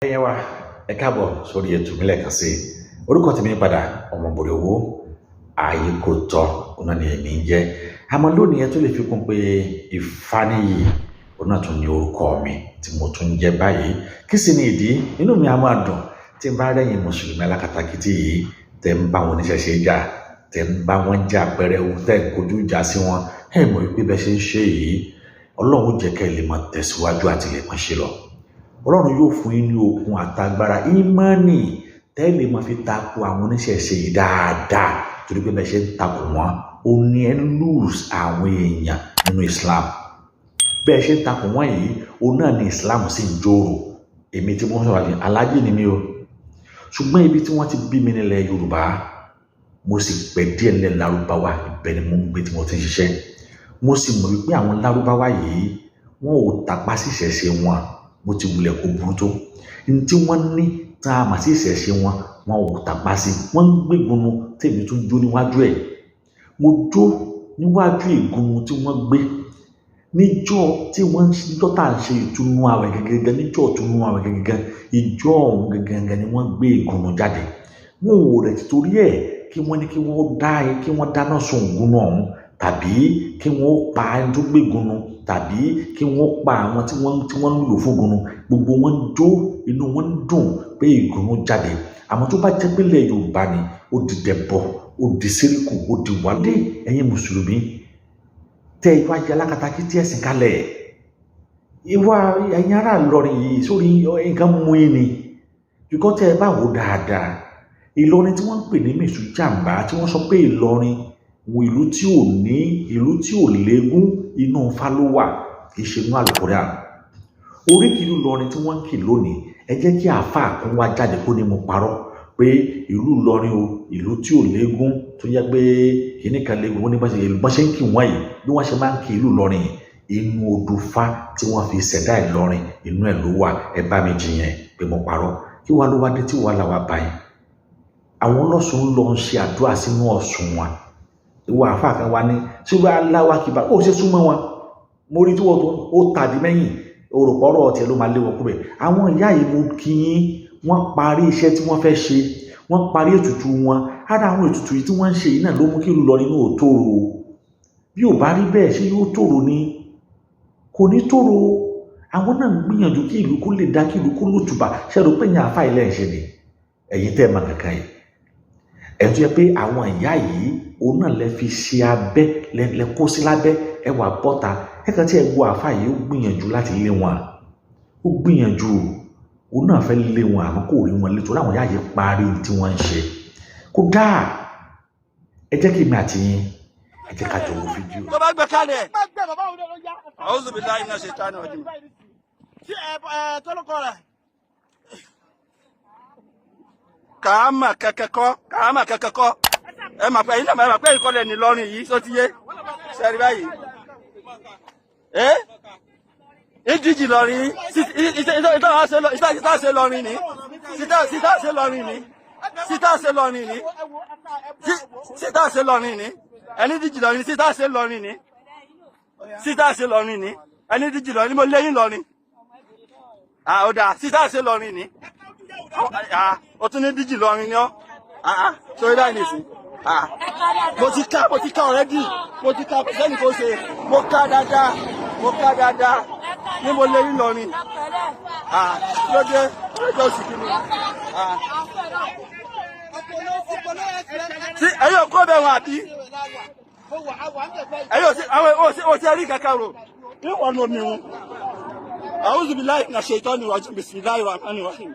Ẹ̀yin wa ẹ káàbọ̀ sórí ètò mi lẹ́ẹ̀kan sí i. Orúkọ tèmi ń padà Omoboriowo ayé kò tọ́ ọ̀nà ni èmi ń jẹ́. Àmọ́ lónìí ẹ tó lè fi kún pé Ìfáníyì ọ̀nà tún ní orúkọ mi tí mo tún ń jẹ́ báyìí. Kí sì ni ìdí? Inú mi á máa dùn tí n bá rẹ́yìn Mùsùlùmí alákatakítí yìí tẹ́ ń bá wọn oníṣẹ̀ṣe jà, tẹ́ ń bá wọn jà pẹrẹwu, tẹ́ ń kojú ìjà sí wọn. Ẹ mọ̀ wípé bẹ́ẹ̀ ṣe ń ṣe yìí, Ọlọ́run jẹ́ kẹ́ ẹ lè máa tẹ̀síwájú àti lè máa ṣe lọ. Ọlọ́run yóò fún yín ní okun àtagbára ìmánì tẹ́lẹ̀ máa fi tako àwọn oníṣẹ̀ṣe yìí dáadáa torí pé bẹ́ẹ̀ ṣe ń tako wọn ó ní ẹ lose àwọn èèyàn nínú Islam. Bẹ́ẹ̀ ṣe ń tako wọn yìí ó náà ní Islam sì ń jòrò. Èmi tí mo ń sọ̀rọ̀ àti alájì ni mí o, ṣùgbọ́n ibi tí wọ́n ti bí mi nílẹ̀ Yorùbá mo sì pẹ́ díẹ̀ nílẹ̀ Lárúbáwá, ibẹ̀ ni mo ń gbé tí mo ti ń ṣiṣẹ́. Mo sì mọ̀ wípé àwọn Lárúbáwá yìí wọn ò tàpá sí ìṣẹ̀ṣe wọn bó ti wulẹ̀ kó burú tó. Ní tí wọ́n ní tá a mà sí ìṣẹ̀ṣe wọn ò tàpá sí. Wọ́n ń gbé ìgúnnu tèmi tún jó níwájú ẹ̀. Mo jó níwájú ìgúnnu tí wọ́n gbé níjọ́ tí wọ́n dọ́tà ń ṣe ìtúnú àwẹ̀ gẹ́gẹ́ níjọ́ ìtúnú àwẹ̀ gẹ́gẹ́ ìjọ ọ̀hún gẹ́gẹ́ ni wọ́n gbé ìgúnnu jáde. Wọn ò rẹ̀ ti torí ẹ̀ kí wọ́n ní kí wọ́n dáná sun ìgúnnu ọ̀hún tàbí kí wọ́n pa ẹni tó gbé ìgúnnu tàbí kí wọ́n pa àwọn tí wọ́n ń lò fún ìgúnnu. Gbogbo wọn jó, inú wọn dùn pé ìgúnnu jáde. Àmọ́ tó bá jẹ́ pé ilẹ̀ Yorùbá ni ó di dẹbọ, ó di síríkù, ó di wálé. Ẹ̀yin Mùsùlùmí tẹ ìwà jẹ alákatakítí ẹ̀sìn kalẹ̀. Ìwà ẹ̀yin ará Ìlọrin yìí sórí nǹkan mú yín ni. Ṣùgbọ́n tẹ ẹ bá wò dáadáa, Ìlọrin tí wọ́n ń pè ní mèsù jàǹbá tí wọ́n sọ pé Ìlọrin ìlú tí ò léegun inú Ifá ló wà, kì í ṣe inú Al-Qur'an. Oríkì ìlú Ìlọrin tí wọ́n ń kì lónìí, ẹ jẹ́ kí àáfàá kan wá jáde kó ní mo parọ́ pé ìlú Ìlọrin o ìlú tí ò léegun tó jẹ́ pé kìíní kan léegun wọ́n ní bá ṣe ń kì wọ́n yìí bí wọ́n ṣe máa ń kì ìlú Ìlọrin inú odò Ifá tí wọ́n fi ṣẹ̀dá Ìlọrin inú ẹ̀ ló wà. Ẹ bá mi jiyàn pé mo parọ́. Kí wàá ló wá dé tí wàá là wá báyìí? Àwọn ọlọ́sùn ń lọ ń ṣe àdúrà sínú Ọ̀ṣun wọn. Ìwà àfáà kan wá ní ṣùgbọ́n aláwa kìbá ó ṣe súnmọ́ wọn. Mo rí tí wọ́n tó ó tàdí mẹ́yìn òrùpọ̀rọ̀ ọ̀tí ẹ̀ ló máa lé wọn kúrẹ̀. Àwọn ìyá yìí mo kí yín, wọ́n parí iṣẹ́ tí wọ́n fẹ́ ṣe, wọ́n parí ètùtù wọn. Ara àwọn ètùtù yìí tí wọ́n ń ṣe yìí náà ló mú kí ìlú lọ nínú òtòrò. Bí ò bá rí bẹ́ẹ̀ ṣé yóò tòrò ni? Kò ní tòrò. Àwọn náà ń gbìyànjú kí ìlú kó lè dá, kí ìlú kó lótùbà. Ṣé ẹ rò pé ìyẹn àfáà ilẹ̀ ṣe ni? Ẹ̀yin tẹ́ ẹ máa kankan yìí. Ẹ tó yẹ pé àwọn ìyá yìí òun náà lẹ fi ṣe abẹ́ lẹ kó sí lábẹ́ ẹ wà bọ́ta. Ẹ kàn tí ẹ wo àfáà yìí ó gbìyànjú láti lé wọn. Ó gbìyànjú òun náà fẹ́ lé wọn àmọ́ kò rí wọn lé torí àwọn ìyá yìí parí tí wọ́n ń ṣe. Kò dáa. Ẹ jẹ́ kí mi àti yín ẹ jẹ́ ká jọ wo fídíò. Tó bá gbé kalẹ̀. A'udhu billahi minash shaitani rajim. Tí tọ́lọ́kọ rẹ̀. Kàámà kẹ́kẹ́kọ́. Ẹ máa pẹ́ yín náà máa pẹ́ ìkọlẹ̀ ní lọ́rin yìí tó ti yé. Ṣẹ́rí báyìí. Ìdíjì lọ́rin ní. Ìtàṣe lọ́rin ní. Ìtàṣe lọ́rin ní. Ẹni díjì lọ́rin ní. Ìtàṣe lọ́rin ní. Ẹni díjì lọ́rin ní. Mo léyìn lọ́rin. Ó dáa. Ìtàṣe lọ́rin ní. Ó tún ní díjì lọ́rin ní ọ́. Sórí láì nìsín. Mo ti ká already. Mo ti ká sẹ́ni kó ṣe. Mo ká dáadáa. Ní mo léyìn lọ́rin. Lóde ọjọ́ oṣù kìíní. Sí ẹ̀yin ò kó bẹ̀ wọn àbí? Ẹ̀yin ò ti rí kankan rò. Ìwọ̀n ló mi wọn. A'udhu billahi minash shaitani rajim. Bismillahir rahmanir rahim.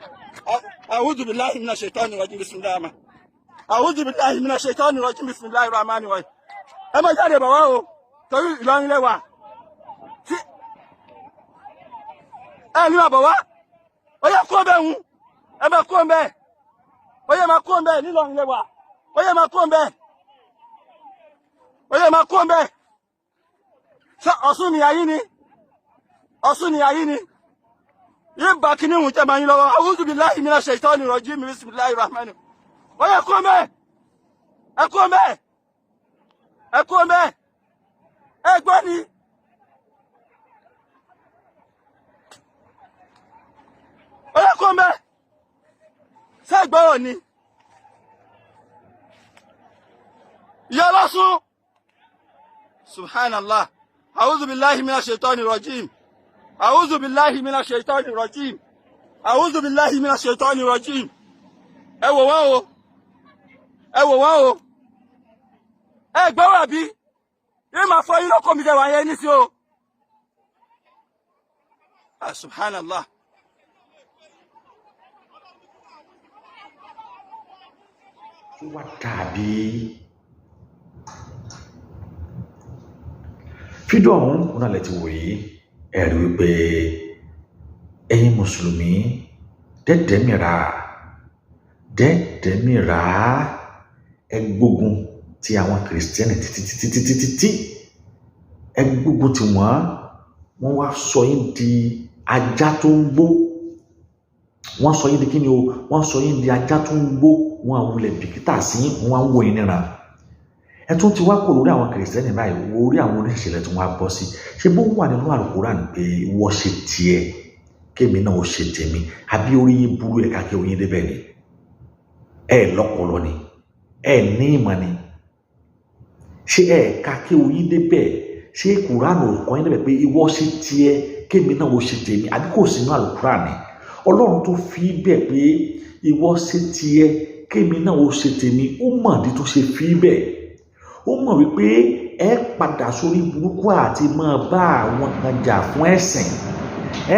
A'udhu billahi minash shaitani rajim. Bismillahir rahmanir rahim. A'udhu billahi minash shaitani rajim. Bismillahir rahmanir rahim. Ẹ má jáde bàbá o torí Ìlọrin lẹ́wà. Ẹ ní bàbá wa. Ó yẹ kó bẹ̀ ń. Ẹ má kó ń bẹ̀. Ó yẹ má kó ń bẹ̀ nílọrin lẹ́wà. Ó yẹ má kó ń bẹ̀. Ó yẹ má kó ń bẹ̀. Ṣé Ọ̀ṣun ni ayé ni? Ọ̀ṣun ni ayé ni. Yé bá kíní ìhùn jẹ́ máa yín lọ́wọ́. A'udhu billahi minash shaitani rajim. Bismillahir rahmanir rahim. Ó yẹ kó ń bẹ̀. Ẹ kó ń bẹ̀. Ẹ kó ń bẹ̀. Ẹ gbọ́ ni. Ó Oya kó mẹ́. Ṣé gbọ́rọ̀ ni? Ìyá lọ́sùn. Subhanallah. A'udhu billahi minash shaitani rajim. A'udhu billahi minash shaitani rajim. A'udhu billahi minash shaitani rajim. Ẹ wò wọ́n o. Ẹ wò wọ́n o. Ẹ gbọ́rọ̀ bí? Yé máa fọ yín lọ́kọ̀ mi jẹ́ wáyé ní sí o. Subhanallah. Wá dàbí fídíò ọ̀hún náà lẹ ti wò yìí ẹ̀rí wípé ẹ̀yin mùsùlùmí dẹ́dẹ̀mìíràn ẹ gbógun ti àwọn kìrìsìtẹ́nì títí ẹ gbógun ti wọ́n wá sọ yín di ajá tó ń gbó wọ́n sọ yín di kí ni o wọ́n sọ yín di ajá tó ń gbó wọn àwùlẹ̀ bìkítà sí wọn á wọ yín níran ẹ tún ti wá kó lórí àwọn kìrìsìtẹ́nì báyìí wo orí àwọn oníṣẹ̀lẹ̀ tí wọ́n á bọ́ sí ṣé bó wà nínú àlùkùránì pé wọ́n ṣe tiẹ̀ kémi náà ó ṣe tèmi àbí orí yín burú ẹ̀ka kí oyin débẹ̀ ni ẹ lọ́pọlọ ni ẹ ní ìmọ̀ ni ṣé ẹ̀ka kí oyin débẹ̀ ṣé kùránì ò kọ́ yín débẹ̀ pé ìwọ ṣe tiẹ̀ kémi náà ó ṣe tèmi àbí kò sínú àlùkùránì ọlọ́run tó fi bẹ́ẹ̀ pé ìwọ ṣe tiẹ̀ kémi náà ó ṣe tèmi ó mọ̀ ní tó ṣe fi bẹ́ẹ̀ ó mọ̀ wípé ẹ padà sórí burúkú àti máa bá àwọn kan jà fún ẹ̀sìn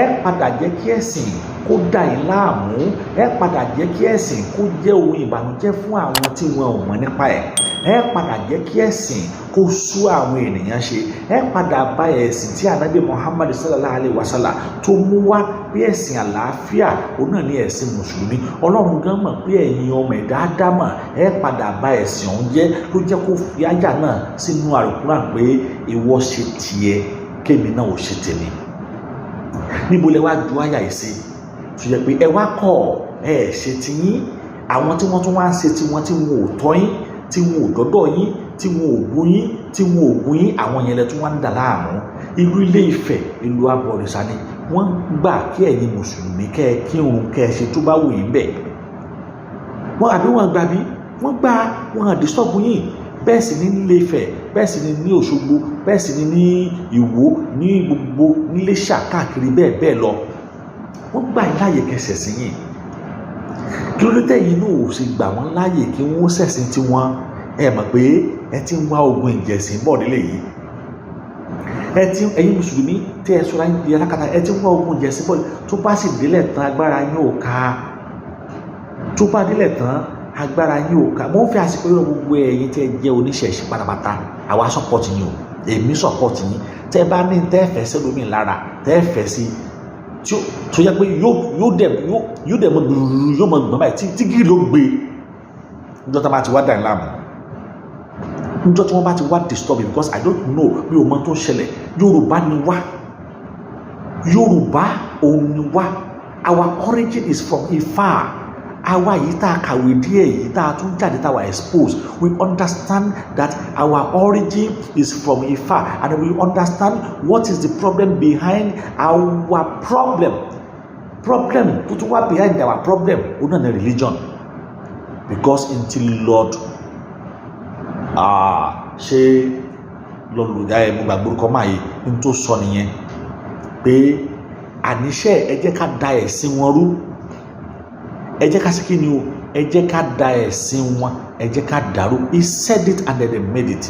ẹ padà jẹ́ kí ẹ̀sìn kó dà yín láàmú ẹ padà jẹ́ kí ẹ̀sìn kó jẹ́ ohun ìbànújẹ́ fún àwọn tí wọn ò mọ̀ nípa ẹ̀ ẹ padà jẹ́ kí ẹ̀sìn kó sú àwọn ènìyàn ṣe ẹ padà bá ẹ̀sìn tí ànábì Muhammad sallallahu alayhi wa sallam tó mú wá bí ẹ̀sìn àlàáfíà òun náà ní ẹ̀sìn mùsùlùmí ọlọ́run gan mọ̀ pé ẹ̀yin ọmọ ẹ̀dá ádámà ẹ padà bá ẹ̀sìn ọ̀hún jẹ́ ló jẹ́ kó fi ájà náà sínú àlùkùránì pé ìwọ ṣe tiẹ̀ kémi náà ò ṣe tèmi níbo lẹ wá ju àyà yìí sí tó yẹ pé ẹ wá kọ ẹ ṣe tiyín àwọn tí wọ́n tún wá ń ṣe tiwọn tí wọn ò tọ́ yín tí wọn ò dọ́dọ̀ yín tí wọn ò bú yín tí wọn ò gún yín àwọn yẹn lẹ tún wá ń dà láàmú ìlú Ilé Ifẹ̀ ìlú abọ̀rìṣà ni wọ́n gbà kí ẹ̀yin mùsùlùmí kẹ́ ẹ kírun kẹ́ ẹ ṣe tó bá wù yín bẹ̀ wọ́n àbí wọ́n gbà bí wọ́n gbà wọ́n àdìsọ́bù yín bẹ́ẹ̀ sì ní Ilé Ifẹ̀ bẹ́ẹ̀ sì ní ní Òṣogbo bẹ́ẹ̀ sì ní Ìwó ní gbogbo níléṣà káàkiri bẹ́ẹ̀ bẹ́ẹ̀ lọ wọ́n gbà yín láàyè kẹsẹ̀ sí yín kí ló dé tẹ̀yìn náà ò sì gbà wọ́n láàyè kí wọ́n ṣẹ̀sìn tí wọ́n ẹ mọ̀ pé ẹ ti ń wá ogun ìjẹ̀sìn bọ̀ nílé yìí ẹ̀yin mùsùlùmí tẹ́ ẹ sọ́ra di alákatá ẹ ti ń wá ogun ìjẹ̀sìn bọ̀ tó bá sì délẹ̀ tán agbára yín ò ká tó bá délẹ̀ tán agbára yín ò ká mo ń fi àsìkò yóò gbogbo ẹ̀yin tẹ́ ẹ jẹ́ oníṣẹ̀ṣe pátápátá àwa sọ́pọ̀tì yín o èmi sọ́pọ̀tì yín tẹ́ ẹ bá ní tẹ́ ẹ fẹ́ sẹ́lómi lára tẹ́ ẹ fẹ́ sí tó yẹ pé yóò dẹ̀ mọ́ gbùrù yóò mọ́ gbọ́n báyìí tí gírí ló gbé níjọ́ tí wọ́n bá ti wá dà ní láàmú níjọ́ tí wọ́n bá ti wá disturb me because I don't know bí o mọ tó ń ṣẹlẹ̀ Yorùbá ni wá Yorùbá òun ni wá our origin is from Ifá àwa yìí tá a kàwé díẹ̀ yìí tá a tún jáde tá a wà exposed we understand that our origin is from Ifá and we understand what is the problem behind our problem tó tún wá behind our problem òun náà ní religion because until Lord ṣe lọ́lùdá ẹ̀ mo gbàgbọ́ orúkọ máa yìí ní tó sọ nìyẹn pé àníṣe ẹ jẹ́ ká da ẹ̀sìn wọn rú ẹ jẹ́ ká sí kí ni o ẹ jẹ́ ká da ẹ̀sìn wọn ẹ jẹ́ ká dàrú he said it and then they made it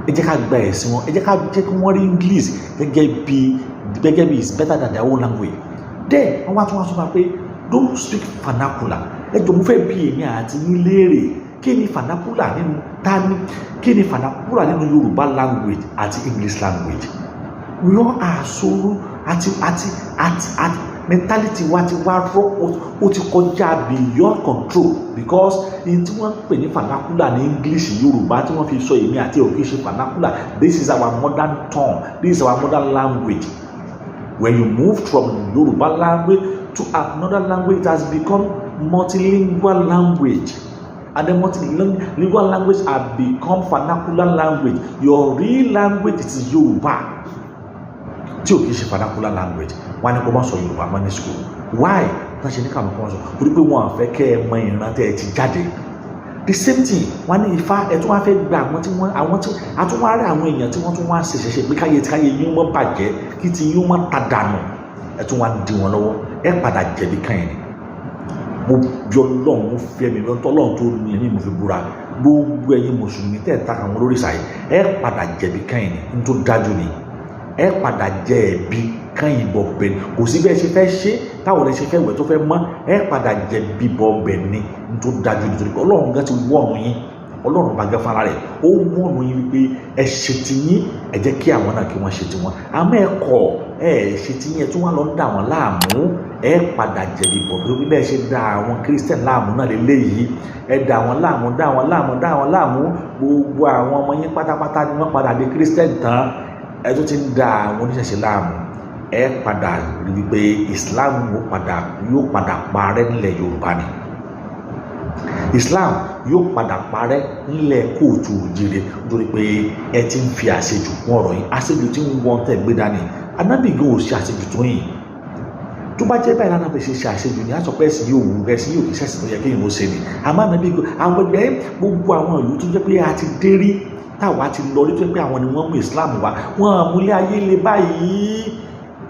ẹ jẹ́ ká gba ẹ̀sìn wọn ẹ jẹ́ ká jẹ́ kí wọ́n rí English gẹ́gẹ́ bí is better than their own language then wọ́n wá tún wá sọ fún wa pé don't speak vernacular ẹ jọ mo fẹ́ bí èmi àti yín léèrè kí ni vernacular nínú tani kí ni vernacular nínú Yorùbá language àti English language we all are so àti mentality wa ti wá rọ ó ti kọjá beyond control because in tí wọ́n ń pè ní vernacular ní English Yorùbá tí wọ́n fi sọ èmi àti òkè ṣe vernacular this is our modern tongue this is our modern language when you move from Yoruba language to another language it has become multilingual language and the multilingual language have become vernacular language your real language is Yoruba tí o kì í ṣe vernacular language wọ́n á ní kó má sọ Yorùbá mọ́ ní school why náà ṣe ní káwọn kan sọ torí pé wọn àfẹ́ kẹ́ ẹ mọ ìran tẹ́ ẹ ti jáde the same thing wọn ní Ifá ẹ tún wá fẹ́ gba àwọn tí àtúwárẹ àwọn èèyàn tí wọ́n tún wá ṣẹṣẹṣẹ pé káyé yín wọ́n bàjẹ́ kí ti yín wọ́n ta dànù ẹ tún wá di wọn lọ́wọ́ ẹ padà jẹ̀bi káyìn ni mo bí Ọlọ́run mo fi ẹ̀mí lọ́tọ́ Ọlọ́run tó ní ẹ̀mí mo fi búra gbogbo ẹ̀yin mùsùlùmí tẹ́ ẹ̀ ta àwọn olórí sàyè ẹ padà jẹ̀bi káyìn ni n tó dájú ni ẹ padà jẹ̀bi káyìn bọ̀ bẹ́ẹ̀ kò sí bẹ́ẹ̀ ṣe fẹ́ ṣe táwọn ẹ̀ ṣe fẹ́ wẹ̀ tó fẹ́ mọ́ ẹ padà jẹ̀bi bọ̀ bẹ́ẹ̀ ni n tó dájú nítorí pé Ọlọ́run gan ti wọ́ọ̀nù yín Ọlọ́run bá gẹ́ fara rẹ̀ ó wọ́ọ̀nù yín wípé ẹ ṣe ti yín ẹ jẹ́ kí àwọn náà kí wọ́n ṣe ti wọn àmọ́ ẹ kọ̀ ẹ ṣe ti yín ẹ tún wá lọ ń dà wọ́n láàmú ẹ padà jẹ̀bi bọ̀ tó bí bẹ́ẹ̀ ṣe dá àwọn Christian láàmú náà lélẹ́yìí ẹ dá wọn láàmú gbogbo àwọn ọmọ yín pátápátá ni wọ́n padà di Christian tán ẹ tó ti ń dá àwọn oníṣẹ̀ṣe láàmú ẹ padà rí wípé Islam yóò padà parẹ́ nílẹ̀ Yorùbá ni Islam yóò padà parẹ́ nílẹ̀ kóòtù òjìrè nítorí pé ẹ ti ń fi àṣejù kún ọ̀rọ̀ yìí àṣejù tí ń wọ́n tẹ̀ gbé dání Ànábì gan ò ṣe àṣejù tó yìí tó bá jẹ́ báyìí lánàá bẹ̀ ṣe àṣejù ni a sọ pé ẹ̀sìn yóò wù ẹ̀sìn yóò kí sẹ́sìn tó yẹ kéèyàn ó ṣe ni àmọ́ Ànábì àwọn ẹgbẹ́ gbogbo àwọn ìlú tó jẹ́ pé a ti dé rí táwa ti lọ rí tó jẹ́ pé àwọn ni wọ́n mú Islam wá wọ́n àmúlé ayé le báyìí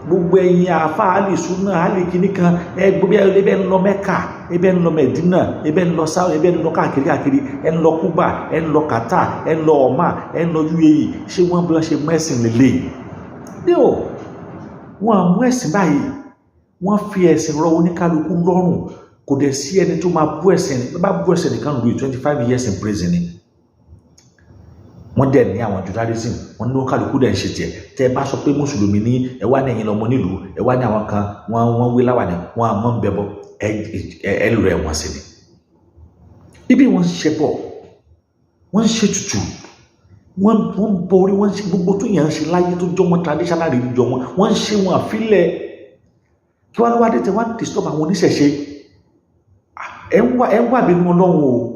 gbogbo ẹ̀yin àfa àlè súnà àlè kìíní kan gbogbo ẹbẹ ń lọ Mẹ́kà ẹbẹ ń lọ Mẹdínà ẹbẹ ń lọ sáwọn ẹbẹ ń lọ káàkiri ẹ ń lọ Kúbà ẹ ń lọ Qatar ẹ ń lọ Ọmà ẹ ń lọ UAE ṣé wọ́n bí wọ́n ṣe mẹ́sìn lélẹ̀ ní o wọ́n mú ẹ̀sìn báyìí wọ́n fi ẹ̀sìn rọ oníkálukú lọ́rùn kò dẹ̀ sí ẹni tó máa bú ẹ̀sìn nìkan lórí 25 years in prison ni wọ́n dẹ̀ ní àwọn judaism wọ́n ní kálukú dẹ̀ ń ṣe tiẹ̀ tẹ́ ẹ bá sọ pé mùsùlùmí ní ẹ wá ní ẹ̀yin lọ́mọ nílùú ẹ wá ní àwọn kan wọ́n wé láwà ní wọ́n àmọ́ ń bẹ bọ́ ẹ lù ẹ̀ wọ́n sí ni. ibi wọ́n ṣe bọ̀ wọ́n ṣe tutù wọ́n borí wọ́n ṣe gbogbo tó yàn ń ṣe láyé tó jọ wọn traditional religion wọ́n ń ṣe wọn àfilẹ̀ kí wọ́n wá dé tẹ wọ́n disturb àwọn oníṣẹ̀ṣe ẹ ń wà bínú Ọlọ́run o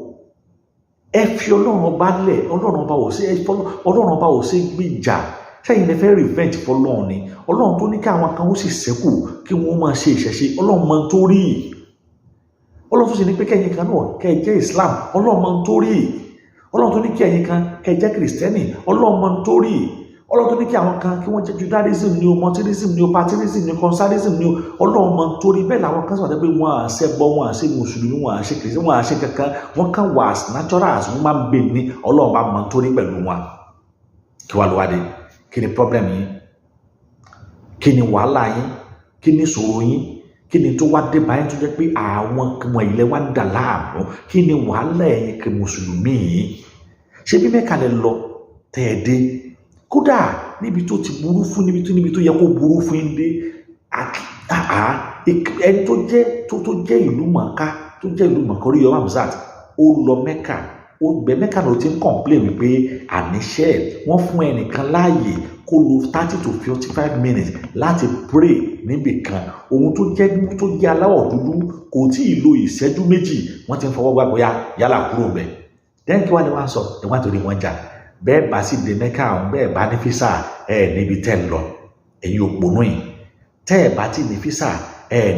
ẹ fi Ọlọ́run ọba lẹ̀ Ọlọ́run ọba ò sí gbìjà sẹ́yìn lè fẹ́ revenge fọlọ́run ni Ọlọ́run tó ní kí àwọn kan ó sì ṣẹ́kù kí wọ́n máa ṣe ìṣẹ̀ṣe Ọlọ́run máa ń torí Ọlọ́run tó sì ní pé kẹ́yìn kan náà kẹ́ ẹ jẹ́ Islam Ọlọ́run máa ń torí Ọlọ́run tó ní kí ẹ̀yin kan kẹ́ ẹ jẹ́ Kìrìsìtẹ́nì Ọlọ́run máa ń torí Ọlọ́run tó ní kí àwọn kan kí wọ́n jẹ́ Judaism ni o Montanism ni o Patrism ni o Consarism ni o Ọlọ́run máa ń torí bẹ́ẹ̀ làwọn kan sọ̀rọ̀ pé wọ́n à ṣe bọ́ wọ́n à ṣe mùsùlùmí wọ́n à ṣe kìrìsìtẹ́nì wọ́n à ṣe kankan wọ́n kàn wà as natural as wọ́n máa ń bè ní Ọlọ́run bá máa ń torí pẹ̀lú wọn kí wàá lọ́wọ́ dé kí ni problem yín kí ni wàhálà yín kí ni ìṣòro yín kí ni tó wá dé báyìí tó jẹ́ pé àwọn ọmọ ilẹ̀ wa ń dà láàmú kí ni wàhálà ẹ̀yin kí mùsùlùmí yìí ṣé bí Mẹ́kà lẹ lọ tẹ́ ẹ dé kódà níbi tó ti burú fún níbi tó yẹ kó burú fún yín dé ẹni tó jẹ́ ìlú mọ̀ọ́ká orí Yorùbá Hamzat ó lọ Mẹ́kà ó gbẹ Mẹ́kà ló ti ń complain wípé àníṣe wọ́n fún ẹnìkan láàyè kó lo 30 to 45 minutes láti pray níbì kan ohun tó jẹ́ aláwọ̀ dúdú kò tí ì lo ìṣẹ́jú méjì wọ́n ti ń fọwọ́ gbàgbọ́ yálà kúrò bẹ̀ then kí wọ́n ní wọ́n sọ ẹ̀wọ́n torí wọ́n jà bẹ́ẹ̀ bá sì dé Mẹ́kà ọ̀hún bẹ́ẹ̀ bá ní físà níbi tẹ́ ń lọ ẹ̀yin òpònú yìí tẹ́ ẹ̀ bá ti ní físà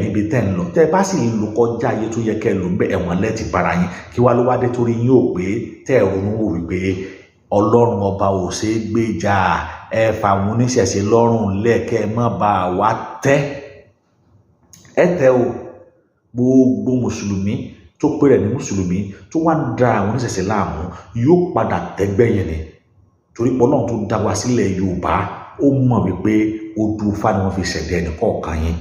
níbi tẹ́ ń lọ tẹ́ ẹ bá sì ń lò kọjá ayé tó yẹ kẹ́ ẹ lò ń bẹ ẹ̀wọ̀n lẹ́ẹ̀tì para yín kí wá ló wá dé torí yín ò pé tẹ́ ẹ ronú wò wípé Ọlọ́run ọba ò ṣeé gbèjà ẹ fàwọn oníṣẹ̀ṣe lọ́rùn lẹ́ẹ̀kẹ́ ẹ má bá wa tẹ́ ẹ tẹ́ o gbogbo mùsùlùmí tó pé rẹ̀ ní mùsùlùmí tó wá ń da àwọn oníṣẹ̀ṣe láàmú yóò padà tẹ́gbẹ̀yìn ni torí pé Ọlọ́run tó dá wa sílẹ̀ Yorùbá ó mọ̀ wípé odù Ifá ni wọ́n fi ṣẹ̀dá ẹnì kọ̀ọ̀kan yín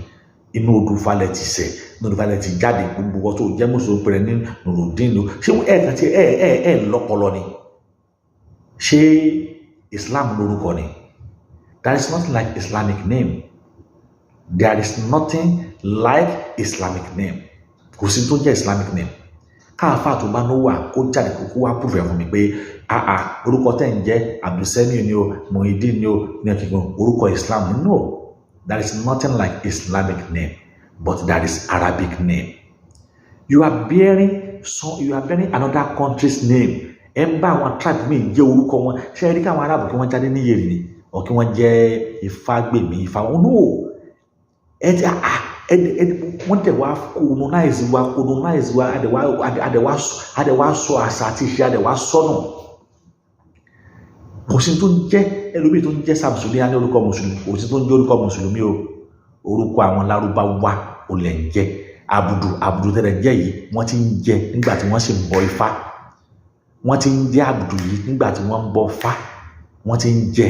inú odù Ifá lẹ ti ṣẹ̀ inú odù Ifá lẹ ti jáde gbogbo wọn tó jẹ́ mùsùlùmí pẹ̀lẹ́ ní nùrùdín ló ṣé ẹ̀ẹ̀kan tí ẹ̀ lọ́pọlọ ni ṣé Islam lórúkọ ni there is nothing like Islamic name there is nothing like Islamic name kò sí tó jẹ́ Islamic name káàfà tó bá lówà kó jáde kó wá prove fún mi pé orúkọ tẹ́ ń jẹ́ Abdulsani ni o Muhyiddin ni o ní ọ̀kẹ́gbọ̀n orúkọ Islam no there is nothing like Islamic name but there is Arabic name you are bearing another country's name ẹ ń bá àwọn tribe mi jẹ́ orúkọ wọn ṣe é rí káwọn Arab kí wọ́n jáde ní yèrè ni ọ̀ kí wọ́n jẹ́ Ifágbèmí Ifá wọn no ẹ jẹ́ wọ́n tẹ̀ wá colonize wa àdẹ̀wá sọ àṣà àti ìṣe àdẹ̀wá sọ́nà. Kò sí tó ń jẹ́ ẹlòmíì tó ń jẹ́ Samsoni ní orúkọ mùsùlùmí, kò sí tó ń jẹ́ orúkọ mùsùlùmí o, orúkọ àwọn Lárúbáwá ò lẹ̀ ń jẹ́. Àbùdù tẹ́lẹ̀ jẹ́ yìí wọ́n ti ń jẹ nígbà tí wọ́n sì ń bọ Ifá, wọ́n ti ń jẹ́ àbùdù yìí nígbà tí wọ́n ń bọ Ifá, wọ́n ti ń jẹ.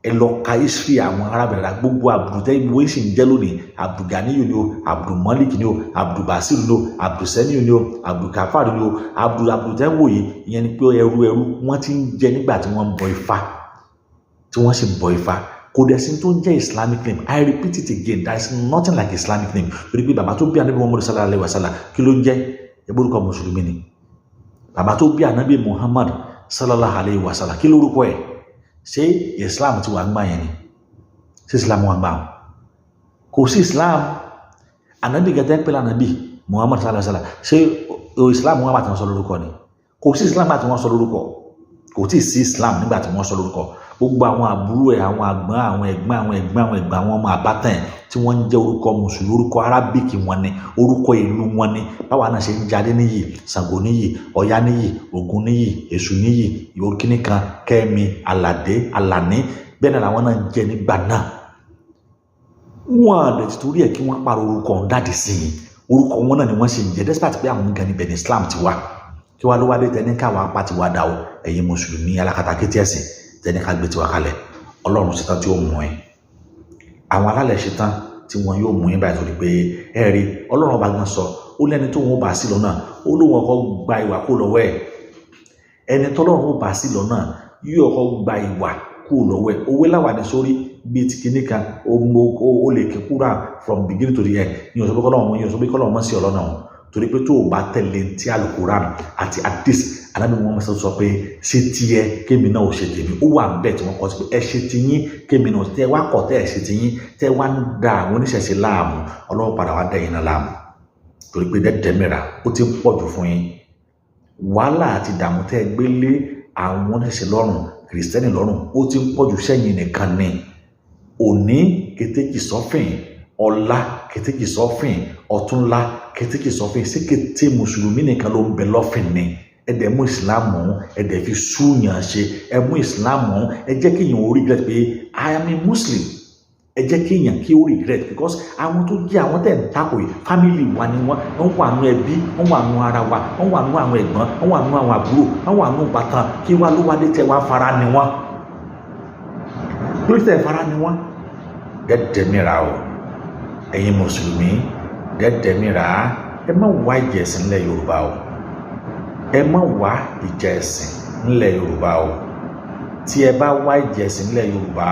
Ẹ lọ ka history àwọn arábìnrin gbogbo àbùdù tẹ́ ìwé sì ń jẹ́ lónìí, Abdul Ganiyu ni o, Abdul Malik ni o, Abdul Basir ni o, Abdul Seniu ni o, Abdul Kafar ni o, àbùdù tẹ́ wò yìí ìyẹn ni pé ẹrú wọ́n ti ń jẹ nígbà tí wọ́n ń bọ Ifá, tí wọ́n sì ń bọ Ifá. Kò dẹ̀ sí tó ń jẹ́ Islamic name. I repeat it again, there is nothing like Islamic name. Torí pé bàbá tó bí Ànábì Muhammad sallallahu alaihi wasallam kí ló ń jẹ́? Orúkọ mùsùlùmí ni. Bàbá tó bí Ànábì Muhammad sallallahu alaihi wasallam kí lórúkọ ẹ̀? Ṣé Islam ti wà ń gbà yẹn ni? Ṣé Islam wà ń gbà wọn? Kò sí Islam. Ànábì gẹ́gẹ́ pẹ̀lú Ànábì Muhammad sallallahu alaihi wasallam ṣé Islam wọn àti wọn sọ lórúkọ ni? Kò sí Islam àti wọn sọ lórúkọ. Kò tí ì sí Islam nígbà tí wọ́n sọ lórúkọ. Gbogbo àwọn àbúrò ẹ̀, àwọn àgbọn, àwọn ẹ̀gbọ́n, àwọn ọmọ àbátan ẹ̀ tí wọ́n ń jẹ́ orúkọ mùsùlùmí, orúkọ Arabic wọn ni, orúkọ ìlú wọn ni. Báwa náà ṣe ń jáde níyì, Ṣàngó níyì, Ọya níyì, Ògún níyì, Èṣù níyì, ìwòkíní kan, Kẹ́mi, Àlàdé, Àlàní, bẹ́ẹ̀ náà làwọn náà ń jẹ nígbà náà. Wọ́n àdẹ̀ ti torí ẹ̀ kí wọ́n pààrọ̀ orúkọ ọ̀hún dáàdì sí i. Orúkọ wọn náà ni wọ́n ṣe ń jẹ despite pé àwọn gan níbẹ̀ ní Islam ti wá. Kí wá ló wá dé tẹ́ni káwọn apá ti wá dá o, ẹ̀yin mùsùlùmí alákatakítí ẹ̀sìn tẹ́ni ká gbé tiwa kalẹ̀. Ọlọ́run ṣetán tí ó mú ẹ, àwọn alálẹ̀ ṣetán tí wọn yóò mú yín báyìí torí pé ẹ rí Ọlọ́run ọba gan sọ ó lẹ́ni tó wọn bá sí lọ́nà ó lóun ọkọ̀ gba ìwà kó lọ́wọ́ ẹ̀. Ẹni tọ́lọ́run ó bá sí lọ́nà yóò ọkọ̀ gba ìwà kó lọ́wọ́ ẹ̀. Owó láwà ní sórí bíi ti kìíní kan ó lè kí kúrà from beginning to the end. Ní ọ̀sọ́ pé kọ́lọ́run mọ́ sí ọlọ́nà wọn torí pé tó o bá tẹ̀lé ti Al-Quran àti hadith Ànábì Muhammad sọ pé ṣe tiẹ̀ kémi náà ò ṣe tèmi. Ó wà bẹ́ẹ̀ tí wọ́n kọ́ sí pé ẹ ṣe tiyín kémi náà tẹ́ wá kọ́ tẹ́ ẹ ṣe tiyín tẹ́ wá ń da àwọn oníṣẹ̀ṣe láàmú. Ọlọ́run padà wá dẹ̀yìn náà láàmú torí pé dẹ́dẹ́ mìíràn ó ti ń pọ̀ jù fún yín. Wàhálà àti ìdààmú tẹ́ ẹ gbé lé àwọn oníṣẹ̀ṣe lọ́rùn, kìrìsìtẹ́nì lọ́rùn ó ti ń pọ̀ jù sẹ́yìn nìkan ni. Òní kétékì sọ́fìn, ọ̀la kétékì sọ́fìn, ọ̀túnla kétékì sọ́fìn. Sí kété mùsùlùmí nìkan ló ń bẹ lọ́fìn ni. Ẹ̀dẹ̀ mú ìsìláàmù ẹ̀dẹ̀ fi súnyàn ṣe. Ẹ mú ìsìláàmù ẹ jẹ́ kí èèyàn ó regret pé I am a Muslim. Ẹ jẹ́ kí èèyàn kí ó regret because àwọn tó jẹ́ àwọn tẹ̀ ń takò yìí family wa ni wọ́n wà nù ẹbí, wọ́n wà nù ara wa, wọ́n wà nù àwọn ẹ̀gbọ́n, wọ́n wà nù àwọn àbúrò, wọ́n wà nù bàtàn. Kí wá ló wá dé tẹ wá fara ni wọ́n? Lórí tẹ fara ni wọ́n? Dẹ́dẹ̀ mìíràn o ẹ̀yin mùsùlùmí, dẹ́dẹ̀ mìíràn ẹ má wá ìjà ẹ̀sìn nílẹ̀ Yorùbá o. Ẹ má wá ìjà ẹ̀sìn nílẹ̀ Yorùbá o. Tí ẹ bá wá ìjà ẹ̀sìn nílẹ̀ Yorùbá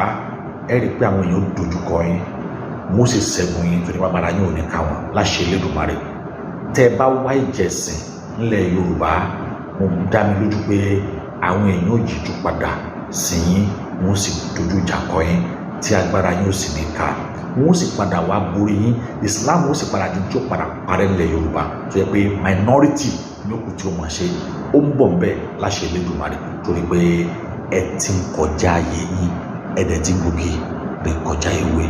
ẹ rí i pé àwọn èèyàn dojúkọ yín, wọ́n sì ṣẹ́gun yín torí bàbá yín ò ní ká wọn láṣẹ Elédùmarè. Tẹ́ ẹ bá wá ìjà ẹ̀sìn nílẹ̀ Yorùbá mo dá mi lójú pé àwọn èèyàn ò jíjú padà sí yín, wọ́n sì dojú ìjà kọ yín tí agbára yín ò sì ní ká. Wọ́n sì padà wá borí yín. Islam ó sì padà di tí ó padà parẹ́ nílẹ̀ Yorùbá tó yẹ pé minority yóò kù tí ó mọ̀ ṣe ó ń bọ̀ bẹ́ẹ̀ láṣẹ Elédùmarè torí pé ẹ ti ń kọjá ayé yín, ẹ dẹ̀ ti ń gòkè rẹ̀ kọjá ewé.